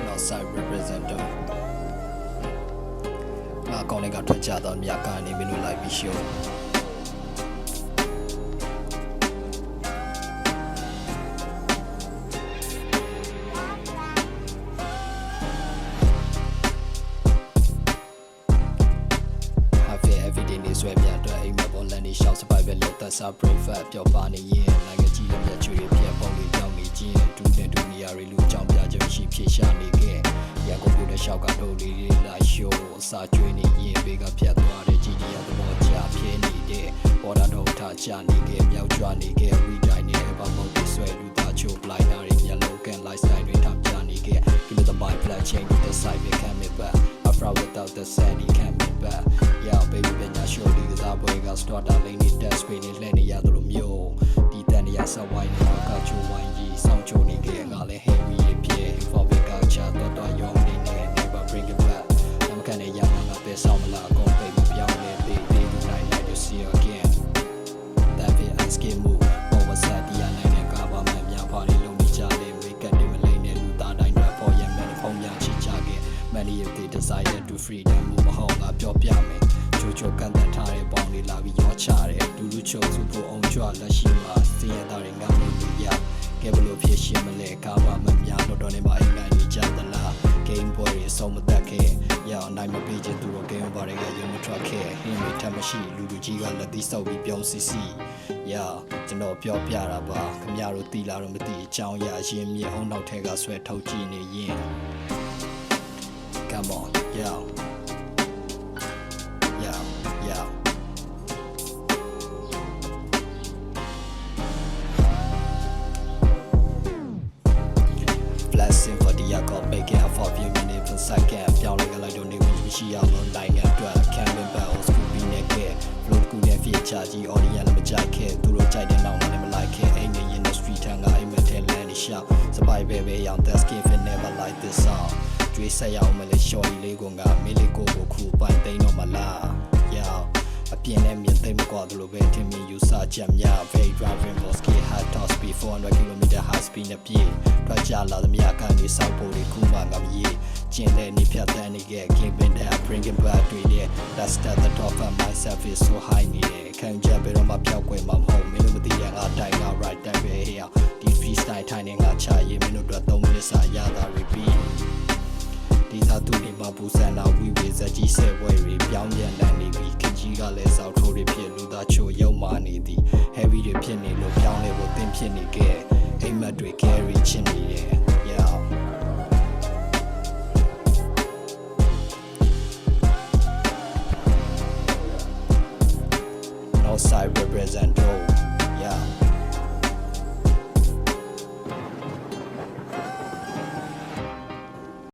Northside representative ငါကောင်းတဲ့ကထွက်ကြတော့မြကနေမင်းတို့လိုက်ပြီးရှုံးeveryday နေဆွဲပြအတွက်အိမ်မပေါ်လန်နေရှောက်စပိုက်ပဲလက်သက်စား breakfast ပျော်ပါနေရင်နိုင်ငံကြီးရဲ့မျက်ချွေပြက်ပုံလေးကြောင်းနေခြင်းဒူးတဲ့ဒူနီယာတွေလူကြောင်းပြချက်ရှိဖြေရှာနေခဲ့ရန်ကုန်မြို့တဲ့ရှောက်ကထုတ်လေးတွေလာရှိုးအစာကျွေးနေရင်ဘေးကဖြတ်သွားတဲ့ကြီးကြီးရသဘောချပြင်းနေတဲ့ပေါ်တာတော့ထားချနေခဲ့မြောက်ကျွနေခဲ့ retain နဲ့ဘာမှမဖြစ်ဆွဲလူသားချိုပလိုက်တာတွေမျက်လုံးကန် lifestyle တွေထားပြနေခဲ့ give me the mind plan change the side we can me back after without the sandy can me back yeah baby ပညာရှိုးဒီကစားပွဲက starter lane နဲ့ test screen နဲ့လှည့်နေရသလိုမျိုးဒီတန်ရဆဝိုင်းနဲ့ကချိုဝိုင်းကြီးစောင့်ချိုနေခဲ့ကလည်း heavy ဖြစ် for big culture တော့ရောင်းနေနဲ့ never bring it back နမကန်နဲ့ရမှာငါပဲဆောင်မလားအကုန်ပိတ်မပြောင်းလဲ baby tonight like to see you again that be ice game move over side ဒီနိုင်နဲ့ကဘာမှများပါလေလုံးမိကြတယ် make up တွေမလိမ့်နဲ့လူသားတိုင်းတော့ပေါ်ရမယ်ဖုံးများချကြခဲ့ many of the desire to freedom မဟုတ်လားပြောပြမယ်ချိုကန်တထားတဲ့ပေါင်းလေးလာပြီးရောချတယ်ဒူးလူချိုစုဖို့အောင်ကြွလက်ရှိမှာစီရသားတွေငါ့လို့ရကဲဘလို့ဖြစ်ရှင်းမလဲကားပါမများတော့နေမှာအိမ်ကနေကြသလား game boy တွေအဆုံးမတက်ခဲ့ရအောင်နိုင်မပေးချင်သူတို့ game boy တွေကရုံမထွက်ခဲ့ဟင်းတွေထပ်မရှိလူလူကြီးကလက်သီးဆောက်ပြီးပြုံးစီစီရကျွန်တော်ပြောပြတာပါခင်ဗျားတို့တီလာတော့မသိအကြောင်းရရင်းမြစ်အောင်နောက်ထဲကဆွဲထုတ်ကြည့်နေရင် come on yeah blessing for the call making a for few minutes per second ပြောင်းလိုက်လိုက်တော့နေဝင်ရှိအောင်နိုင်ငံအတွက် camping back old school ပြီးနေခဲ့ flow ကူနဲ့ feature ကြီး audience လည်းမကြိုက်ခဲ့သူတို့ကြိုက်တဲ့နောက်လည်းမလိုက်ခဲ့အိမ်နဲ့ industry ထံကအိမ်မထဲလမ်းနေရှောက်စပိုက်ပဲရောင် that's give it never like this song ကျွေးဆက်ရအောင်မလဲ short လေးကမေးလေးကိုခုပိုင်သိမ်းတော့မလား yeah အပြင်းနဲ့မြင်သိမ့်မကွာသလိုပဲထင်မြင်ယူဆချက်များ very driving boss key high top speed 400 km high speed နဲ့ပြေးထွက်ကြလာသမျှကနေစောက်ဖို့ဒီခုမှငါမရေးကျင်းတဲ့နေဖြတ်တန်းနေခဲ့ keeping that bring it back တွေနဲ့ that's the top of myself is so high နေတယ်ခံကြပဲတော့မှပြောက်ွယ်မှာမဟုတ်မင်းတို့မသိရငါတိုင်းက right တိုင်းပဲဟေ့ဒီ freestyle ထိုင်နေငါချရေးမင်းတို့တော့3မိနစ်စာရတာ repeatဒီသာသူတွေမှာပူစံလာဝီဝေဇကြီးဆဲပွဲတွေပြောင်းပြန်လာနေပြီခင်ကြီးကလည်းစောက်ထိုးတွေဖြစ်လူသားချိုရုံမာနေသည် heavy တွေဖြစ်နေလို့ပြောင်းလဲဖို့သင်ဖြစ်နေခဲ့အိမ်မက်တွေ carry ချင်နေတယ် yeah Northside representative